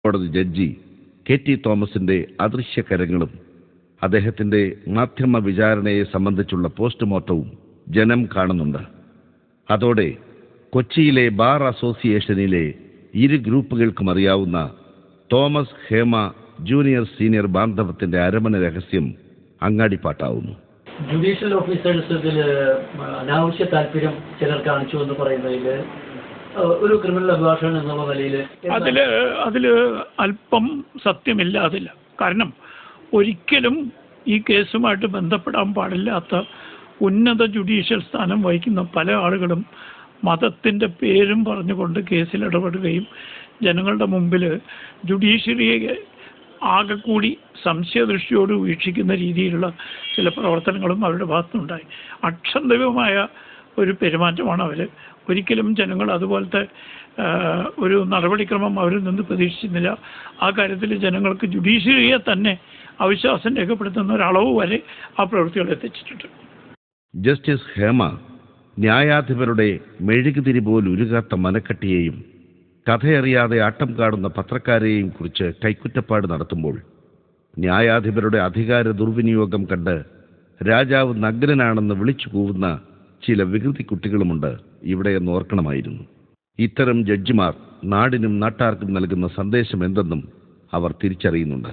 കോടതി judge KT തോമസിന്റെ അദൃശ്യകരങ്ങളും അദ്ദേഹത്തിന്റെ മാധ്യമ വിചാരണയെ സംബന്ധിച്ചുള്ള പോസ്റ്റ്മോർട്ടവും ജനം കാണുന്നുണ്ട്. അതോടെ കൊച്ചിയിലെ ബാർ അസോസിയേഷനിലെ ഇരു ഗ്രൂപ്പുകൾക്കും അറിയാവുന്ന തോമസ് ഹേമ ജൂനിയർ സീനിയർ ബാന്ധവത്തിന്റെ അരമന രഹസ്യം അങ്ങാടിപ്പാട്ടാവുന്നു. ജുഡീഷ്യൽ ഓഫീസേഴ്സ് ഇതിൽ അനാവശ്യ താല്പര്യം ചിലർ കാണിച്ചു എന്ന് പറയുന്നതിൽ ഒരു ക്രിമിനൽ അഭിഭാഷകൻ എന്നുള്ള നിലയിൽ അതില് അല്പം സത്യമില്ല. അതില്ല. കാരണം ഒരിക്കലും ഈ കേസുമായിട്ട് ബന്ധപ്പെടാൻ പാടില്ലാത്ത ഉന്നത ജുഡീഷ്യൽ സ്ഥാനം വഹിക്കുന്ന പല ആളുകളും മതത്തിൻ്റെ പേരും പറഞ്ഞുകൊണ്ട് കേസിൽ ഇടപെടുകയും ജനങ്ങളുടെ മുമ്പിൽ ജുഡീഷ്യറിയെ ആകെ കൂടി സംശയദൃഷ്ടിയോട് വീക്ഷിക്കുന്ന രീതിയിലുള്ള ചില പ്രവർത്തനങ്ങളും അവരുടെ ഭാഗത്തുനിന്നുണ്ടായി. അക്ഷന്തവ്യമായ ഒരു പെരുമാറ്റമാണ് അവർ. ഒരിക്കലും ജനങ്ങൾ അതുപോലത്തെ ഒരു നടപടിക്രമം അവരിൽ നിന്ന് പ്രതീക്ഷിച്ചിരുന്നില്ല. ആ കാര്യത്തിൽ ജനങ്ങൾക്ക് ജുഡീഷ്യറിയെ തന്നെ അവിശ്വാസം രേഖപ്പെടുത്തുന്ന ഒരളവ് വരെ ആ പ്രവൃത്തികൾ എത്തിച്ചിട്ടുണ്ട്. ജസ്റ്റിസ് ഹേമ ന്യായാധിപരുടെ മെഴുകുതിരി പോലും ഉരുകാത്ത മനക്കട്ടിയെയും കഥയറിയാതെ ആട്ടം കാടുന്ന പത്രക്കാരെയും കുറിച്ച് കൈക്കുറ്റപ്പാട് നടത്തുമ്പോൾ ന്യായാധിപരുടെ അധികാര ദുർവിനിയോഗം കണ്ട് രാജാവ് നഗ്നനാണെന്ന് വിളിച്ചു കൂവുന്ന ചില വികൃതി കുട്ടികളുമുണ്ട് ഇവിടെയെന്ന് ഓർക്കണമായിരുന്നു. ഇത്തരം ജഡ്ജിമാർ നാടിനും നാട്ടാർക്കും നൽകുന്ന സന്ദേശം എന്തെന്നും അവർ തിരിച്ചറിയുന്നുണ്ട്.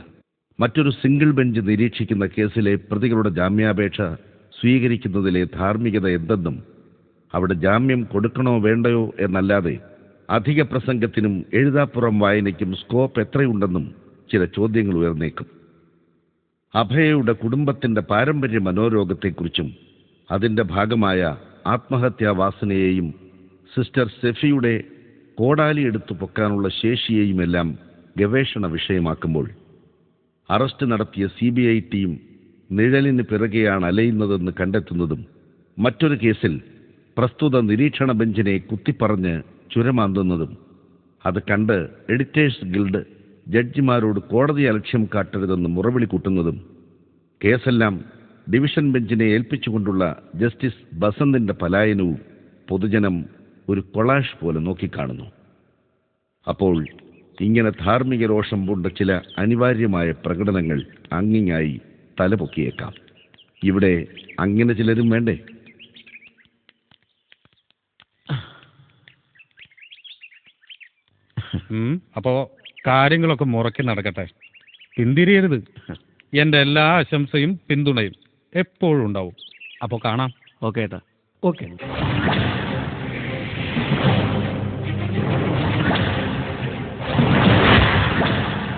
മറ്റൊരു സിംഗിൾ ബെഞ്ച് നിരീക്ഷിക്കുന്ന കേസിലെ പ്രതികളുടെ ജാമ്യാപേക്ഷ സ്വീകരിക്കുന്നതിലെ ധാർമ്മികത എന്തെന്നും അവിടെ ജാമ്യം കൊടുക്കണോ വേണ്ടയോ എന്നല്ലാതെ അധിക പ്രസംഗത്തിനും എഴുതാപ്പുറം വായനയ്ക്കും സ്കോപ്പ് എത്രയുണ്ടെന്നും ചില ചോദ്യങ്ങൾ ഉയർന്നേക്കും. അഭയയുടെ കുടുംബത്തിൻ്റെ പാരമ്പര്യ മനോരോഗത്തെക്കുറിച്ചും അതിൻ്റെ ഭാഗമായ ആത്മഹത്യാവാസനയെയും സിസ്റ്റർ സെഫിയുടെ കോടാലി എടുത്തു പൊക്കാനുള്ള ശേഷിയെയുമെല്ലാം ഗവേഷണ വിഷയമാക്കുമ്പോൾ അറസ്റ്റ് നടത്തിയ CBI ടീം നിഴലിന് പിറകെയാണ് അലയുന്നതെന്ന് കണ്ടെത്തുന്നതും മറ്റൊരു കേസിൽ പ്രസ്തുത നിരീക്ഷണ ബെഞ്ചിനെ കുത്തിപ്പറഞ്ഞ് ചുരമാന്തുന്നതും അത് കണ്ട് എഡിറ്റേഴ്സ് ഗിൽഡ് ജഡ്ജിമാരോട് കോടതി അലക്ഷ്യം കാട്ടരുതെന്ന് മുറവിളി കൂട്ടുന്നതും കേസെല്ലാം ഡിവിഷൻ ബെഞ്ചിനെ ഏൽപ്പിച്ചുകൊണ്ടുള്ള ജസ്റ്റിസ് ബസന്തിൻ്റെ പലായനവും പൊതുജനം ഒരു കൊളാഷ് പോലെ നോക്കിക്കാണുന്നു. അപ്പോൾ ഇങ്ങനെ ധാർമ്മിക രോഷം പൂണ്ട ചില അനിവാര്യമായ പ്രകടനങ്ങൾ അങ്ങിങ്ങായി തലപൊക്കിയേക്കാം. ഇവിടെ അങ്ങനെ ചിലരും വേണ്ടേ? അപ്പോ കാര്യങ്ങളൊക്കെ മുറക്കി നടക്കട്ടെ, പിന്തിരിയരുത്. എൻ്റെ എല്ലാ ആശംസയും പിന്തുണയും എപ്പോഴും ഉണ്ടാവും. അപ്പോൾ കാണാം. ഓക്കെ ഏട്ടാ. ഓക്കെ.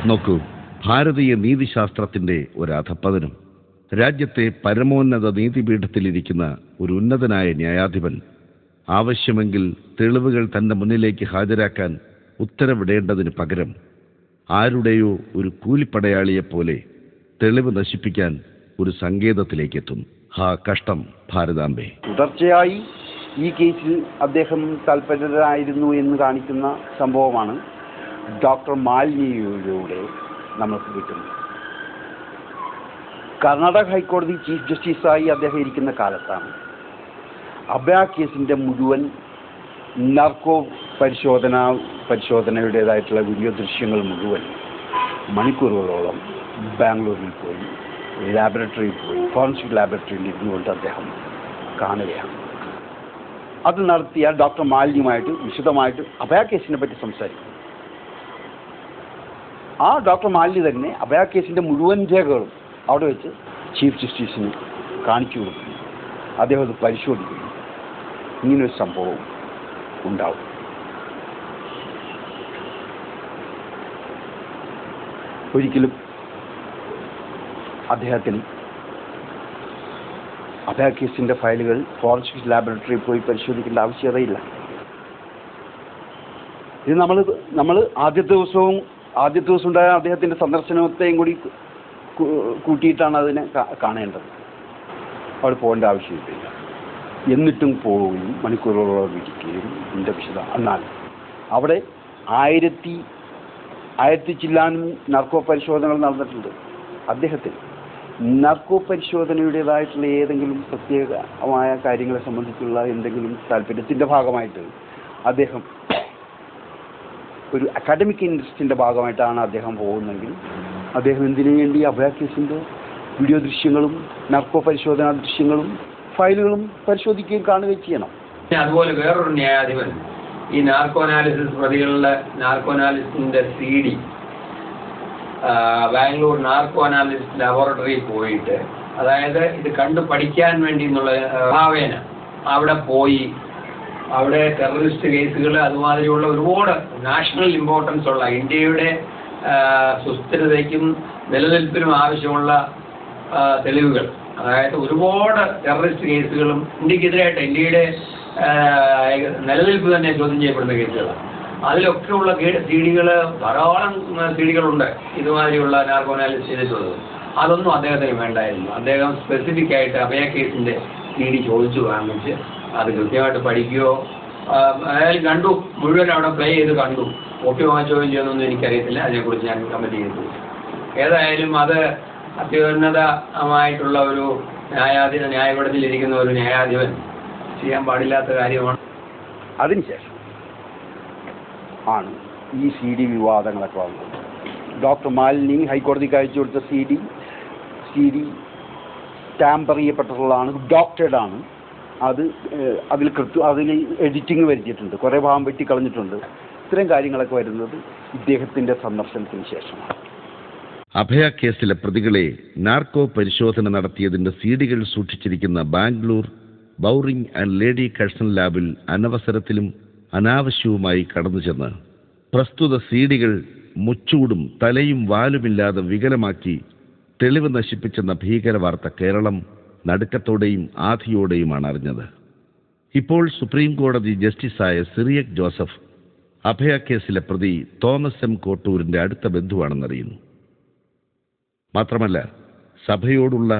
നോക്കൂ, ഭാരതീയ നീതിശാസ്ത്രത്തിൻ്റെ ഒരു അധപ്പതനം. രാജ്യത്തെ പരമോന്നത നീതിപീഠത്തിലിരിക്കുന്ന ഒരു ഉന്നതനായ ന്യായാധിപൻ ആവശ്യമെങ്കിൽ തെളിവുകൾ തൻ്റെ മുന്നിലേക്ക് ഹാജരാക്കാൻ ഉത്തരവിടേണ്ടതിന് പകരം ആരുടെയോ ഒരു കൂലിപ്പടയാളിയെപ്പോലെ തെളിവ് നശിപ്പിക്കാൻ ഒരു സങ്കേതത്തിലേക്കെത്തും. ഹാ കഷ്ടം ഭാരതാംബെ. തുടർച്ചയായി ഈ കേസിൽ അദ്ദേഹം തൽപരരായിരുന്നു എന്ന് കാണിക്കുന്ന സംഭവമാണ് ഡോക്ടർ മാലിനിയിലൂടെ നമുക്ക് കിട്ടുന്നത്. കർണാടക ഹൈക്കോടതി ചീഫ് ജസ്റ്റിസായി അദ്ദേഹം ഇരിക്കുന്ന കാലത്താണ് അഭയ കേസിൻ്റെ മുഴുവൻ നാർക്കോ പരിശോധനയുടേതായിട്ടുള്ള വീഡിയോ ദൃശ്യങ്ങൾ മുഴുവൻ മണിക്കൂറുകളോളം ബാംഗ്ലൂരിൽ പോയി ലാബറട്ടറിയിൽ പോയി ഫോറൻസിക് ലാബറട്ടറിയിൽ ഇരുന്നുകൊണ്ട് അദ്ദേഹം കാണുകയാണ്. അത് നടത്തിയ ഡോക്ടർ മാലിന്യമായിട്ട് വിശദമായിട്ട് അഭയ കേസിനെ പറ്റി സംസാരിക്കും. ആ ഡോക്ടർ മാലിന്യ തന്നെ അഭയ കേസിൻ്റെ മുഴുവൻ രേഖകളും അവിടെ വെച്ച് ചീഫ് ജസ്റ്റിസിന് കാണിച്ചു കൊടുക്കുന്നു. അദ്ദേഹം അത് പരിശോധിക്കുന്നു. ഇങ്ങനൊരു സംഭവം ഉണ്ടാവും. ഒരിക്കലും അദ്ദേഹത്തിന് അഭയ കേസിൻ്റെ ഫയലുകൾ ഫോറൻസിക് ലാബറട്ടറിയിൽ പോയി പരിശോധിക്കേണ്ട ആവശ്യകതയില്ല. ഇത് നമ്മൾ ആദ്യത്തെ ദിവസം ഉണ്ടായ അദ്ദേഹത്തിൻ്റെ സന്ദർശനത്തെയും കൂടി കൂട്ടിയിട്ടാണ് അതിനെ കാണേണ്ടത്. അവിടെ പോകേണ്ട ആവശ്യമില്ല. എന്നിട്ടും പോവുകയും മണിക്കൂറുകളോളം ഇരിക്കുകയും ഇതിൻ്റെ എന്നാൽ അവിടെ 1000 ചില്ലാനും നർക്കോ പരിശോധനകൾ നടന്നിട്ടുണ്ട്. അദ്ദേഹത്തിന് നർക്കോ പരിശോധനയുടേതായിട്ടുള്ള ഏതെങ്കിലും പ്രത്യേകമായ കാര്യങ്ങളെ സംബന്ധിച്ചുള്ള എന്തെങ്കിലും താല്പര്യത്തിൻ്റെ ഭാഗമായിട്ട് അദ്ദേഹം ഒരു അക്കാഡമിക് ഇൻട്രസ്റ്റിൻ്റെ ഭാഗമായിട്ടാണ് അദ്ദേഹം പോകുന്നതെങ്കിൽ അദ്ദേഹം എന്തിനു വേണ്ടി അഭയ കേസിൻ്റെ വീഡിയോ ദൃശ്യങ്ങളും നാർക്കോ പരിശോധനാ ദൃശ്യങ്ങളും ഫയലുകളും പരിശോധിക്കുകയും കാണുകയും ചെയ്യണം. അതുപോലെ വേറൊരു ന്യായാധിപൻ ഈ നാർക്കോ അനാലിസിസ് പ്രതികളുടെ നാർക്കോ അനാലിസിസിൻ്റെ CD ബാംഗ്ലൂർ നാർക്കോ അനാലിസിസ് ലബോറട്ടറിയിൽ പോയിട്ട്, അതായത് ഇത് കണ്ടു പഠിക്കാൻ വേണ്ടി എന്നുള്ള ഭാവേന അവിടെ പോയി അവിടെ ടെററിസ്റ്റ് കേസുകൾ അതുമാതിരിയുള്ള ഒരുപാട് നാഷണൽ ഇമ്പോർട്ടൻസ് ഉള്ള ഇന്ത്യയുടെ സുസ്ഥിരതയ്ക്കും നിലനിൽപ്പിനും ആവശ്യമുള്ള തെളിവുകൾ, അതായത് ഒരുപാട് ടെററിസ്റ്റ് കേസുകളും ഇന്ത്യക്കെതിരായിട്ട് ഇന്ത്യയുടെ നിലനിൽപ്പ് തന്നെ ചോദ്യം ചെയ്യപ്പെടുന്ന കേസുകളാണ്. അതിലൊക്കെയുള്ള CD-കൾ ധാരാളം CD-കളുണ്ട് ഇതുമാതിരിയുള്ള നാർക്കോ അനാലിസിസ് ചെയ്തിട്ടുള്ളത്. അതൊന്നും അദ്ദേഹത്തിന് വേണ്ടായിരുന്നു. അദ്ദേഹം സ്പെസിഫിക് ആയിട്ട് അഭയ കേസിൻ്റെ CD ചോദിച്ചു വാങ്ങിച്ച് അത് കൃത്യമായിട്ട് പഠിക്കുകയോ അയാൾ കണ്ടു, മുഴുവൻ അവിടെ പ്ലേ ചെയ്ത് കണ്ടു. കോപ്പി വാങ്ങിച്ചോയും ചെയ്യുന്നൊന്നും എനിക്കറിയത്തില്ല, അതിനെക്കുറിച്ച് ഞാൻ കമൻറ്റ് ചെയ്തു. ഏതായാലും അത് അത്യുന്നതമായിട്ടുള്ള ഒരു ന്യായപീഠത്തിലിരിക്കുന്ന ഒരു ന്യായാധിപൻ ചെയ്യാൻ പാടില്ലാത്ത കാര്യമാണ്. അതിനുശേഷം ആണ് ഈ CD വിവാദങ്ങളൊക്കെ വന്നത്. ഡോക്ടർ മാലിനി ഹൈക്കോടതിക്ക് അയച്ചു കൊടുത്ത CD സ്റ്റാമ്പർ ചെയ്യപ്പെട്ടിട്ടുള്ളതാണ്, ഡോക്ടേഡാണ്. അതിൽ എഡിറ്റിംഗ് വരുത്തിയിട്ടുണ്ട്, കുറേ ഭാഗം വെട്ടിക്കളഞ്ഞിട്ടുണ്ട്. ഇത്തരം കാര്യങ്ങളൊക്കെ വരുന്നത് ഇദ്ദേഹത്തിൻ്റെ സന്ദർശനത്തിന് ശേഷമാണ്. അഭയ കേസിലെ പ്രതികളെ നാർക്കോ പരിശോധന നടത്തിയതിന്റെ CD-കൾ സൂക്ഷിച്ചിരിക്കുന്ന Bangalore Bowring and lady Curzon ലാബിൽ അനവസരത്തിലും അനാവശ്യവുമായി കടന്നു ചെന്ന് പ്രസ്തുത CD-കൾ മുച്ചൂടും തലയും വാലുമില്ലാതെ വികലമാക്കി തെളിവ് നശിപ്പിച്ചെന്ന ഭീകരവാർത്ത കേരളം നടുക്കത്തോടെയും ആധിയോടെയുമാണ് അറിഞ്ഞത്. ഇപ്പോൾ സുപ്രീം കോടതി ജസ്റ്റിസായ സിറിയക് ജോസഫ് അഭയ കേസിലെ പ്രതി തോമസ് M. കോട്ടൂരിന്റെ അടുത്ത ബന്ധുവാണെന്നറിയുന്നു. മാത്രമല്ല, സഭയോടുള്ള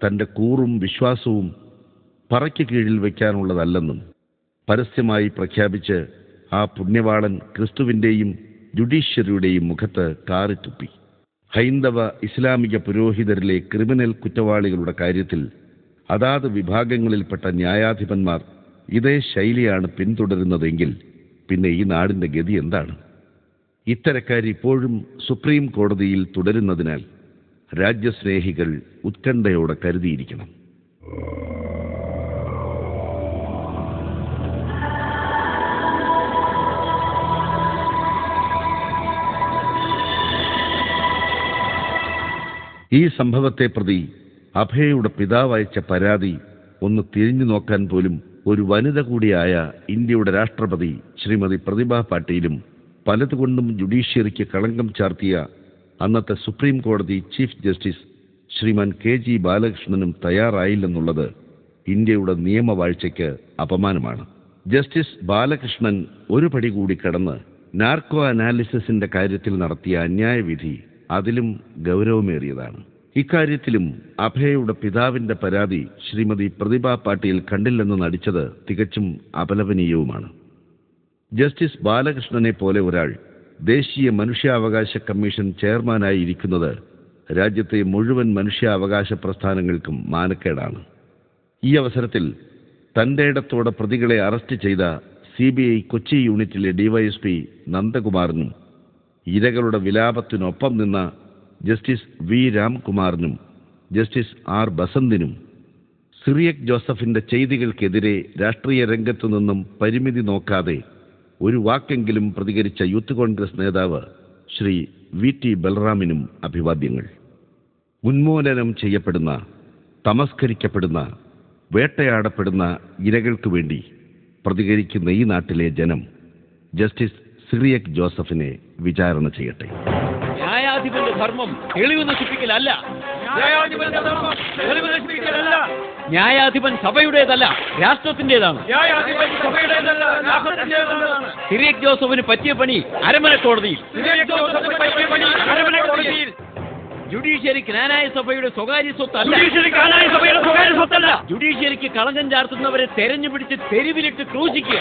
തൻ്റെ കൂറും വിശ്വാസവും പറയ്ക്ക് കീഴിൽ വയ്ക്കാനുള്ളതല്ലെന്നും പരസ്യമായി പ്രഖ്യാപിച്ച് ആ പുണ്യവാളൻ ക്രിസ്തുവിൻ്റെയും ജുഡീഷ്യറിയുടെയും മുഖത്ത് കാറിത്തുപ്പി. ഹൈന്ദവ ഇസ്ലാമിക പുരോഹിതരിലെ ക്രിമിനൽ കുറ്റവാളികളുടെ കാര്യത്തിൽ അതാത് വിഭാഗങ്ങളിൽപ്പെട്ട ന്യായാധിപന്മാർ ഇതേ ശൈലിയാണ് പിന്തുടരുന്നതെങ്കിൽ പിന്നെ ഈ നാടിൻ്റെ ഗതി എന്താണ്? ഇത്തരക്കാർ ഇപ്പോഴും സുപ്രീം കോടതിയിൽ തുടരുന്നതിനാൽ രാജ്യസ്നേഹികൾ ഉത്കണ്ഠയോടെ കരുതിയിരിക്കണം. ഈ സംഭവത്തെ പ്രതി അഭയയുടെ പിതാവ് അയച്ച പരാതി ഒന്ന് തിരിഞ്ഞു നോക്കാൻ പോലും ഒരു വനിത കൂടിയായ ഇന്ത്യയുടെ രാഷ്ട്രപതി ശ്രീമതി പ്രതിഭ പാട്ടീലും പലതുകൊണ്ടും ജുഡീഷ്യറിക്ക് കളങ്കം ചാർത്തിയ അന്നത്തെ സുപ്രീം കോടതി ചീഫ് ജസ്റ്റിസ് ശ്രീമാൻ KG ബാലകൃഷ്ണനും തയ്യാറായില്ലെന്നുള്ളത് ഇന്ത്യയുടെ നിയമവാഴ്ചയ്ക്ക് അപമാനമാണ്. ജസ്റ്റിസ് ബാലകൃഷ്ണൻ ഒരു പടി കൂടി കടന്ന് നാർക്കോ അനാലിസിസിന്റെ കാര്യത്തിൽ നടത്തിയ അന്യായവിധി അതിലും ഗൗരവമേറിയതാണ്. ഇക്കാര്യത്തിലും അഭയയുടെ പിതാവിന്റെ പരാതി ശ്രീമതി പ്രതിഭ പാട്ടീൽ കണ്ടില്ലെന്ന് നടിച്ചത് തികച്ചും അപലപനീയവുമാണ്. ജസ്റ്റിസ് ബാലകൃഷ്ണനെ പോലെ ഒരാൾ ദേശീയ മനുഷ്യാവകാശ കമ്മീഷൻ ചെയർമാനായി ഇരിക്കുന്നത് രാജ്യത്തെ മുഴുവൻ മനുഷ്യാവകാശ പ്രസ്ഥാനങ്ങൾക്കും മാനക്കേടാണ്. ഈ അവസരത്തിൽ തൻ്റെ ഇടത്തോടെ പ്രതികളെ അറസ്റ്റ് ചെയ്ത CBI കൊച്ചി യൂണിറ്റിലെ DYSP നന്ദകുമാറിനും ഇരകളുടെ വിലാപത്തിനൊപ്പം നിന്ന ജസ്റ്റിസ് V. രാംകുമാറിനും ജസ്റ്റിസ് R. ബസന്തിനും സിറിയക് ജോസഫിന്റെ ചെയ്തികൾക്കെതിരെ രാഷ്ട്രീയ രംഗത്തു നിന്നും പരിമിതി നോക്കാതെ ഒരു വാക്കെങ്കിലും പ്രതികരിച്ച യൂത്ത് കോൺഗ്രസ് നേതാവ് ശ്രീ VT ബൽറാമിനും അഭിവാദ്യങ്ങൾ. ഉന്മൂലനം ചെയ്യപ്പെടുന്ന, തമസ്കരിക്കപ്പെടുന്ന, വേട്ടയാടപ്പെടുന്ന ഇരകൾക്കു വേണ്ടി പ്രതികരിക്കുന്ന ഈ നാട്ടിലെ ജനം ജസ്റ്റിസ് സിറിയക് ജോസഫിനെ വിചാരണ ചെയ്യട്ടെ. ന്യായാധിപന്റെ ധർമ്മം തെളിവ് നശിപ്പിക്കലല്ല. ന്യായാധിപൻ സഭയുടേതല്ല, രാഷ്ട്രത്തിൻ്റെതാണ്. സിറിയക് ജോസഫിന് പറ്റിയ പണി അരമന കോടതിയിൽ. ജുഡീഷ്യറി ജ്ഞാനായ സഭയുടെ സ്വകാര്യ സ്വത്തല്ല. ജുഡീഷ്യറിക്ക് കളങ്കം ചാർത്തുന്നവരെ തെരഞ്ഞു പിടിച്ച് തെരുവിലിട്ട് ക്രൂശിക്കുക.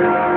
Thank you.